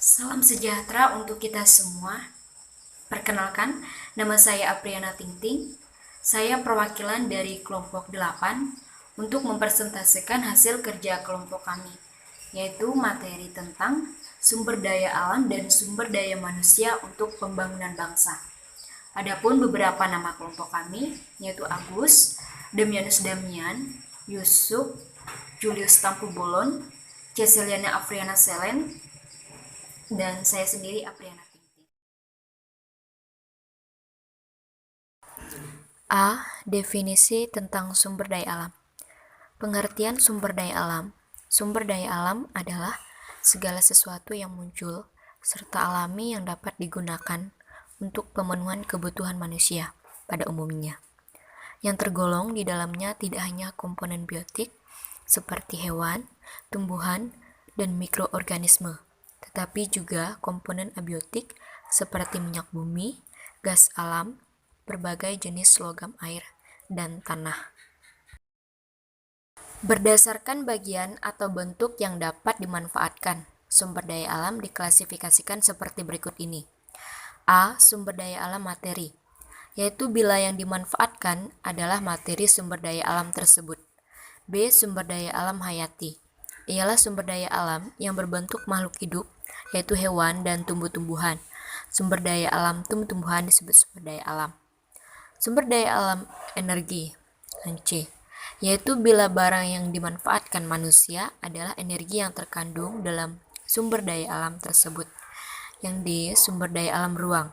Salam sejahtera untuk kita semua. Perkenalkan, nama saya Apriana Tingting. Saya perwakilan dari kelompok 8 untuk mempresentasikan hasil kerja kelompok kami, yaitu materi tentang sumber daya alam dan sumber daya manusia untuk pembangunan bangsa. Adapun beberapa nama kelompok kami, yaitu Agus, Damianus Damian, Yusuf, Julius Tampu Bolon, Ceciliana Afriana Selen, dan saya sendiri Apriana Tingting. A. Definisi tentang sumber daya alam. Pengertian sumber daya alam. Sumber daya alam adalah segala sesuatu yang muncul serta alami yang dapat digunakan untuk pemenuhan kebutuhan manusia pada umumnya. Yang tergolong di dalamnya tidak hanya komponen biotik seperti hewan, tumbuhan, dan mikroorganisme, tetapi juga komponen abiotik seperti minyak bumi, gas alam, berbagai jenis logam air, dan tanah. Berdasarkan bagian atau bentuk yang dapat dimanfaatkan, sumber daya alam diklasifikasikan seperti berikut ini. A. Sumber daya alam materi, yaitu bila yang dimanfaatkan adalah materi sumber daya alam tersebut. B. Sumber daya alam hayati, ialah sumber daya alam yang berbentuk makhluk hidup, yaitu hewan dan tumbuh-tumbuhan. Sumber daya alam tumbuh-tumbuhan disebut sumber daya alam. Sumber daya alam energi, C, yaitu bila barang yang dimanfaatkan manusia adalah energi yang terkandung dalam sumber daya alam tersebut. Yang D. Sumber daya alam ruang,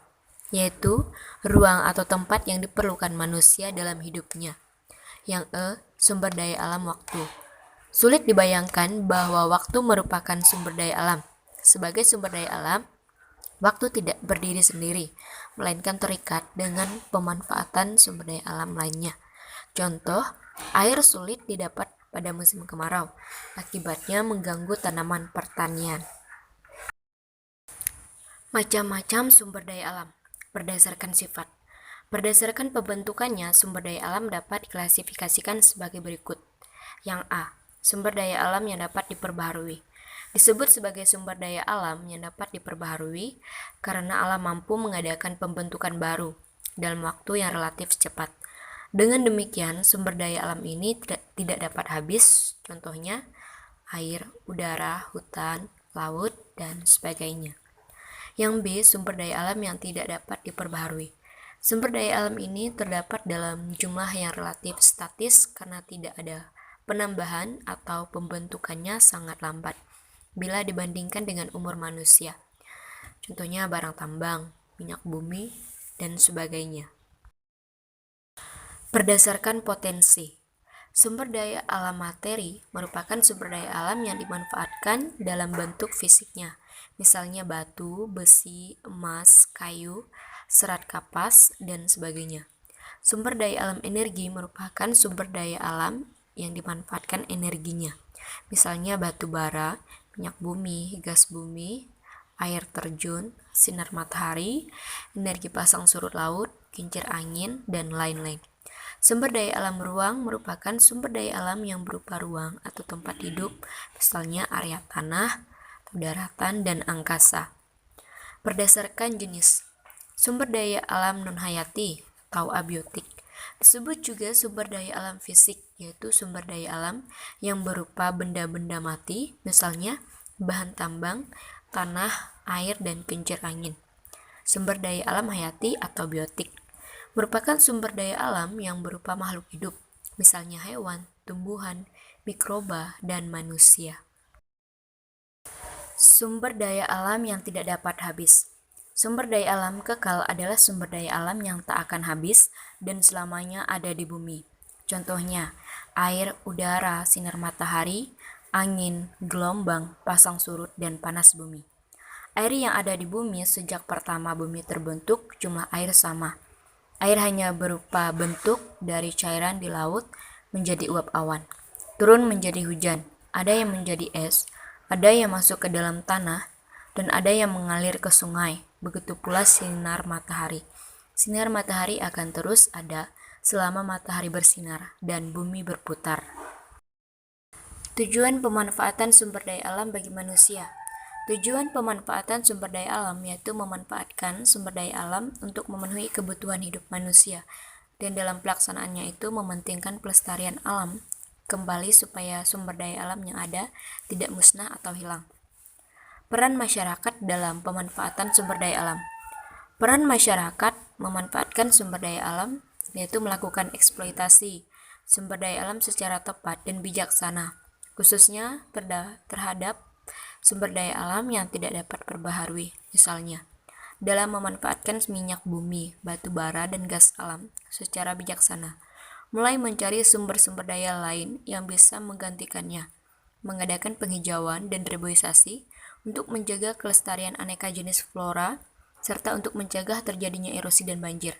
yaitu ruang atau tempat yang diperlukan manusia dalam hidupnya. Yang E. Sumber daya alam waktu. Sulit dibayangkan bahwa waktu merupakan sumber daya alam. Sebagai sumber daya alam, waktu tidak berdiri sendiri, melainkan terikat dengan pemanfaatan sumber daya alam lainnya. Contoh, air sulit didapat pada musim kemarau, akibatnya mengganggu tanaman pertanian. Macam-macam sumber daya alam berdasarkan sifat. Berdasarkan pembentukannya, sumber daya alam dapat diklasifikasikan sebagai berikut. Yang A. Sumber daya alam yang dapat diperbaharui. Disebut sebagai sumber daya alam yang dapat diperbaharui karena alam mampu mengadakan pembentukan baru dalam waktu yang relatif cepat. Dengan demikian, sumber daya alam ini tidak dapat habis, contohnya air, udara, hutan, laut, dan sebagainya. Yang B. Sumber daya alam yang tidak dapat diperbaharui. Sumber daya alam ini terdapat dalam jumlah yang relatif statis karena tidak ada penambahan atau pembentukannya sangat lambat bila dibandingkan dengan umur manusia. Contohnya barang tambang, minyak bumi, dan sebagainya. Berdasarkan potensi, sumber daya alam materi merupakan sumber daya alam yang dimanfaatkan dalam bentuk fisiknya, misalnya batu, besi, emas, kayu, serat kapas, dan sebagainya. Sumber daya alam energi merupakan sumber daya alam yang dimanfaatkan energinya, misalnya batu bara, minyak bumi, gas bumi, air terjun, sinar matahari, energi pasang surut laut, kincir angin, dan lain-lain. Sumber daya alam ruang merupakan sumber daya alam yang berupa ruang atau tempat hidup, misalnya area tanah, daratan, dan angkasa. Berdasarkan jenis, sumber daya alam non-hayati atau abiotik disebut juga sumber daya alam fisik, yaitu sumber daya alam yang berupa benda-benda mati, misalnya bahan tambang, tanah, air, dan kincir angin. Sumber daya alam hayati atau biotik merupakan sumber daya alam yang berupa makhluk hidup, misalnya hewan, tumbuhan, mikroba, dan manusia. Sumber daya alam yang tidak dapat habis. Sumber daya alam kekal adalah sumber daya alam yang tak akan habis dan selamanya ada di bumi. Contohnya, air, udara, sinar matahari, angin, gelombang, pasang surut, dan panas bumi. Air yang ada di bumi sejak pertama bumi terbentuk jumlah air sama. Air hanya berupa bentuk dari cairan di laut menjadi uap awan, turun menjadi hujan, ada yang menjadi es, ada yang masuk ke dalam tanah, dan ada yang mengalir ke sungai. Begitu pula sinar matahari. Sinar matahari akan terus ada selama matahari bersinar dan bumi berputar. Tujuan pemanfaatan sumber daya alam bagi manusia. Tujuan pemanfaatan sumber daya alam yaitu memanfaatkan sumber daya alam untuk memenuhi kebutuhan hidup manusia, dan dalam pelaksanaannya itu mementingkan pelestarian alam kembali supaya sumber daya alam yang ada tidak musnah atau hilang. Peran masyarakat dalam pemanfaatan sumber daya alam. Peran masyarakat memanfaatkan sumber daya alam yaitu melakukan eksploitasi sumber daya alam secara tepat dan bijaksana, khususnya terhadap sumber daya alam yang tidak dapat perbaharui, misalnya dalam memanfaatkan minyak bumi, batu bara, dan gas alam secara bijaksana, mulai mencari sumber-sumber daya lain yang bisa menggantikannya, mengadakan penghijauan dan reboisasi untuk menjaga kelestarian aneka jenis flora, serta untuk mencegah terjadinya erosi dan banjir.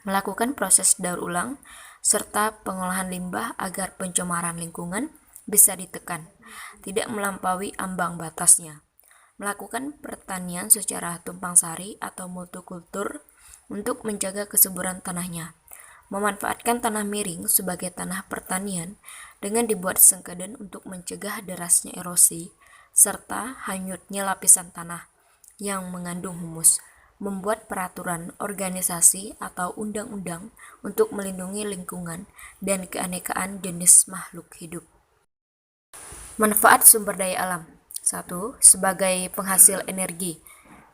Melakukan proses daur ulang, serta pengolahan limbah agar pencemaran lingkungan bisa ditekan, tidak melampaui ambang batasnya. Melakukan pertanian secara tumpang sari atau multikultur untuk menjaga kesuburan tanahnya. Memanfaatkan tanah miring sebagai tanah pertanian dengan dibuat sengkedan untuk mencegah derasnya erosi serta hanyutnya lapisan tanah yang mengandung humus. Membuat peraturan organisasi atau undang-undang untuk melindungi lingkungan dan keanekaan jenis makhluk hidup. Manfaat sumber daya alam. 1. Sebagai penghasil energi.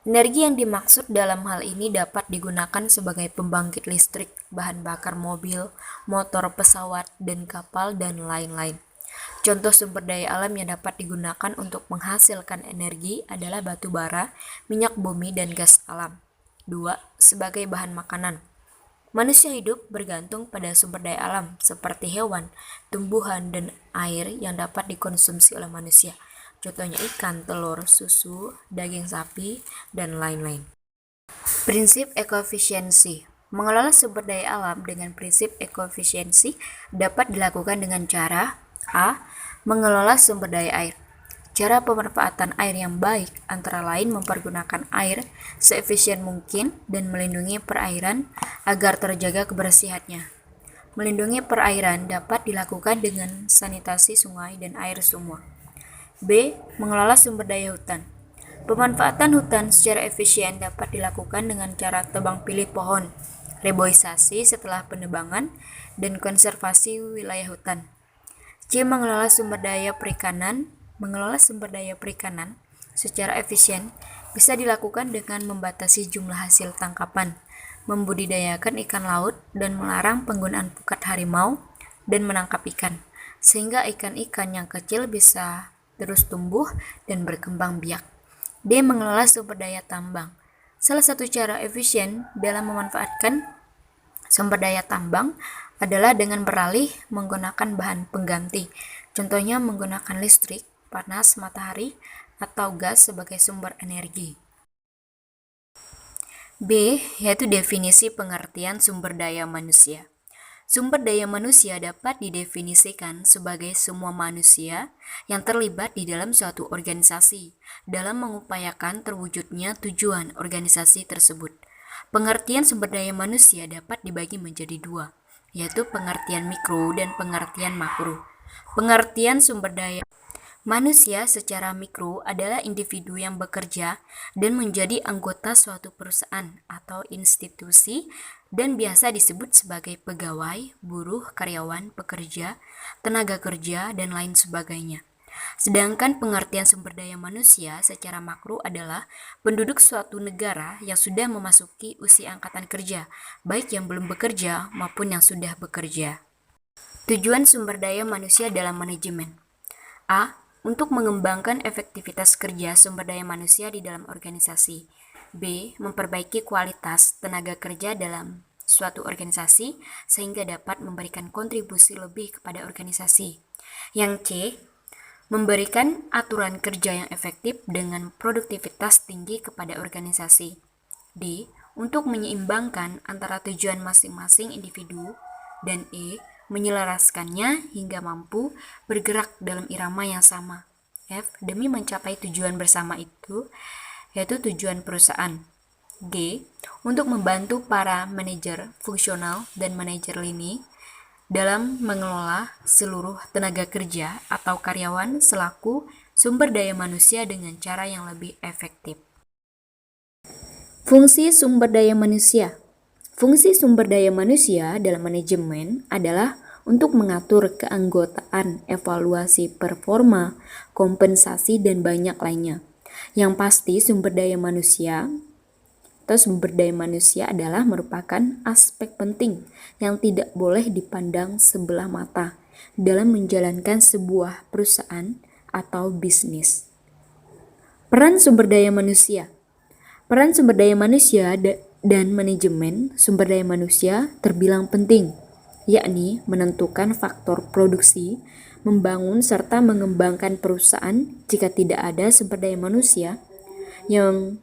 Energi yang dimaksud dalam hal ini dapat digunakan sebagai pembangkit listrik, bahan bakar mobil, motor, pesawat, dan kapal, dan lain-lain. Contoh sumber daya alam yang dapat digunakan untuk menghasilkan energi adalah batu bara, minyak bumi, dan gas alam. 2. Sebagai bahan makanan. Manusia hidup bergantung pada sumber daya alam seperti hewan, tumbuhan, dan air yang dapat dikonsumsi oleh manusia. Contohnya ikan, telur, susu, daging sapi, dan lain-lain. Prinsip ekoefisiensi. Mengelola sumber daya alam dengan prinsip ekoefisiensi dapat dilakukan dengan cara A. Mengelola sumber daya air. Cara pemanfaatan air yang baik antara lain mempergunakan air seefisien mungkin dan melindungi perairan agar terjaga kebersihannya. Melindungi perairan dapat dilakukan dengan sanitasi sungai dan air sumur. B. Mengelola sumber daya hutan. Pemanfaatan hutan secara efisien dapat dilakukan dengan cara tebang pilih pohon, reboisasi setelah penebangan, dan konservasi wilayah hutan. C. Mengelola sumber daya perikanan. Mengelola sumber daya perikanan secara efisien bisa dilakukan dengan membatasi jumlah hasil tangkapan, membudidayakan ikan laut, dan melarang penggunaan pukat harimau dan menangkap ikan, sehingga ikan-ikan yang kecil bisa terus tumbuh dan berkembang biak. D. Mengelola sumber daya tambang. Salah satu cara efisien dalam memanfaatkan sumber daya tambang adalah dengan beralih menggunakan bahan pengganti. Contohnya menggunakan listrik, panas matahari, atau gas sebagai sumber energi. B. Yaitu definisi pengertian sumber daya manusia. Sumber daya manusia dapat didefinisikan sebagai semua manusia yang terlibat di dalam suatu organisasi dalam mengupayakan terwujudnya tujuan organisasi tersebut. Pengertian sumber daya manusia dapat dibagi menjadi dua, yaitu pengertian mikro dan pengertian makro. Pengertian sumber daya manusia secara mikro adalah individu yang bekerja dan menjadi anggota suatu perusahaan atau institusi dan biasa disebut sebagai pegawai, buruh, karyawan, pekerja, tenaga kerja, dan lain sebagainya. Sedangkan pengertian sumber daya manusia secara makro adalah penduduk suatu negara yang sudah memasuki usia angkatan kerja, baik yang belum bekerja maupun yang sudah bekerja. Tujuan sumber daya manusia dalam manajemen. A. Untuk mengembangkan efektivitas kerja sumber daya manusia di dalam organisasi. B. Memperbaiki kualitas tenaga kerja dalam suatu organisasi sehingga dapat memberikan kontribusi lebih kepada organisasi. Yang C. Memberikan aturan kerja yang efektif dengan produktivitas tinggi kepada organisasi. D. Untuk menyeimbangkan antara tujuan masing-masing individu. Dan E. Menyelaraskannya hingga mampu bergerak dalam irama yang sama. F. Demi mencapai tujuan bersama itu, yaitu tujuan perusahaan. G. Untuk membantu para manajer fungsional dan manajer lini dalam mengelola seluruh tenaga kerja atau karyawan selaku sumber daya manusia dengan cara yang lebih efektif. Fungsi sumber daya manusia. Fungsi sumber daya manusia dalam manajemen adalah untuk mengatur keanggotaan, evaluasi performa, kompensasi, dan banyak lainnya. Yang pasti sumber daya manusia adalah merupakan aspek penting yang tidak boleh dipandang sebelah mata dalam menjalankan sebuah perusahaan atau bisnis. Peran sumber daya manusia. Peran sumber daya manusia dan manajemen sumber daya manusia terbilang penting, yakni menentukan faktor produksi, membangun serta mengembangkan perusahaan. Jika tidak ada sumber daya manusia yang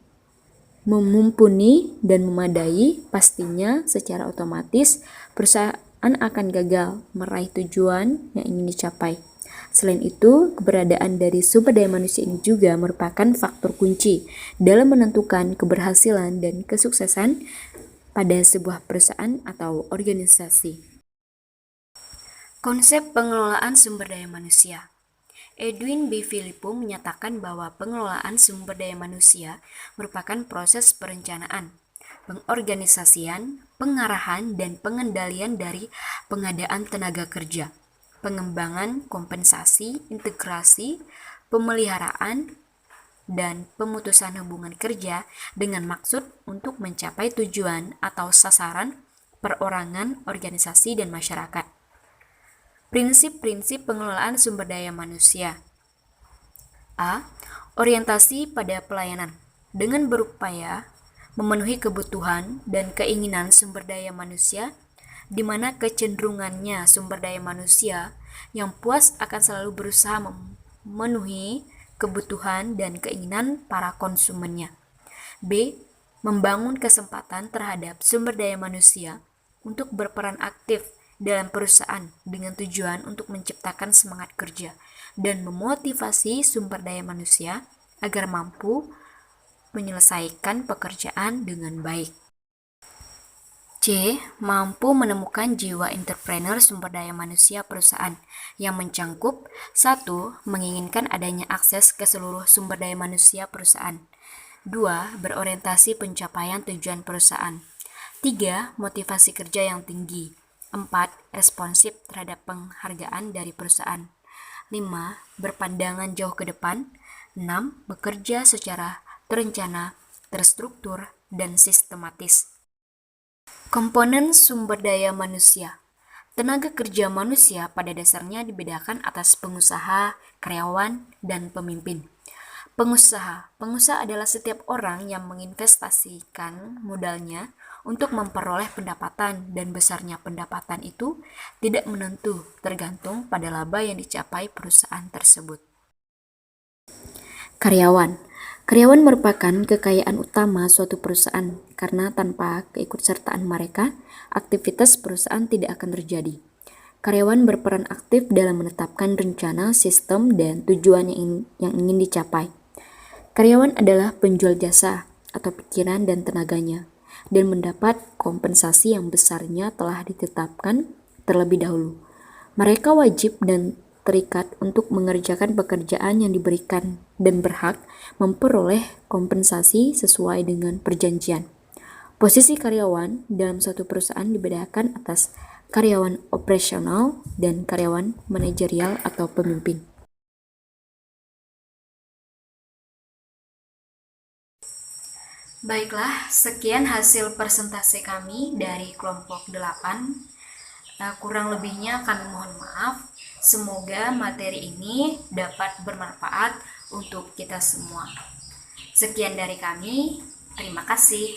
mumpuni dan memadai, pastinya secara otomatis perusahaan akan gagal meraih tujuan yang ingin dicapai. Selain itu, keberadaan dari sumber daya manusia ini juga merupakan faktor kunci dalam menentukan keberhasilan dan kesuksesan pada sebuah perusahaan atau organisasi. Konsep pengelolaan sumber daya manusia. Edwin B. Filippo menyatakan bahwa pengelolaan sumber daya manusia merupakan proses perencanaan, pengorganisasian, pengarahan, dan pengendalian dari pengadaan tenaga kerja, pengembangan, kompensasi, integrasi, pemeliharaan, dan pemutusan hubungan kerja dengan maksud untuk mencapai tujuan atau sasaran perorangan, organisasi, dan masyarakat. Prinsip-prinsip pengelolaan sumber daya manusia. A. Orientasi pada pelayanan. Dengan berupaya memenuhi kebutuhan dan keinginan sumber daya manusia, di mana kecenderungannya sumber daya manusia yang puas akan selalu berusaha memenuhi kebutuhan dan keinginan para konsumennya. B. Membangun kesempatan terhadap sumber daya manusia untuk berperan aktif dalam perusahaan dengan tujuan untuk menciptakan semangat kerja dan memotivasi sumber daya manusia agar mampu menyelesaikan pekerjaan dengan baik. C. Mampu menemukan jiwa entrepreneur sumber daya manusia perusahaan yang mencangkup 1. Menginginkan adanya akses ke seluruh sumber daya manusia perusahaan. 2. Berorientasi pencapaian tujuan perusahaan. 3. Motivasi kerja yang tinggi. 4. Responsif terhadap penghargaan dari perusahaan. 5. Berpandangan jauh ke depan. 6. Bekerja secara terencana, terstruktur, dan sistematis. Komponen sumber daya manusia. Tenaga kerja manusia pada dasarnya dibedakan atas pengusaha, karyawan, dan pemimpin. Pengusaha adalah setiap orang yang menginvestasikan modalnya untuk memperoleh pendapatan, dan besarnya pendapatan itu tidak menentu, tergantung pada laba yang dicapai perusahaan tersebut. Karyawan merupakan kekayaan utama suatu perusahaan karena tanpa keikutsertaan mereka, aktivitas perusahaan tidak akan terjadi. Karyawan berperan aktif dalam menetapkan rencana, sistem, dan tujuan yang ingin dicapai. Karyawan adalah penjual jasa atau pikiran dan tenaganya, dan mendapat kompensasi yang besarnya telah ditetapkan terlebih dahulu. Mereka wajib dan terikat untuk mengerjakan pekerjaan yang diberikan dan berhak memperoleh kompensasi sesuai dengan perjanjian. Posisi karyawan dalam suatu perusahaan dibedakan atas karyawan operasional dan karyawan manajerial atau pemimpin. Baiklah, sekian hasil persentase kami dari kelompok 8. Kurang lebihnya kami mohon maaf. Semoga materi ini dapat bermanfaat untuk kita semua. Sekian dari kami, terima kasih.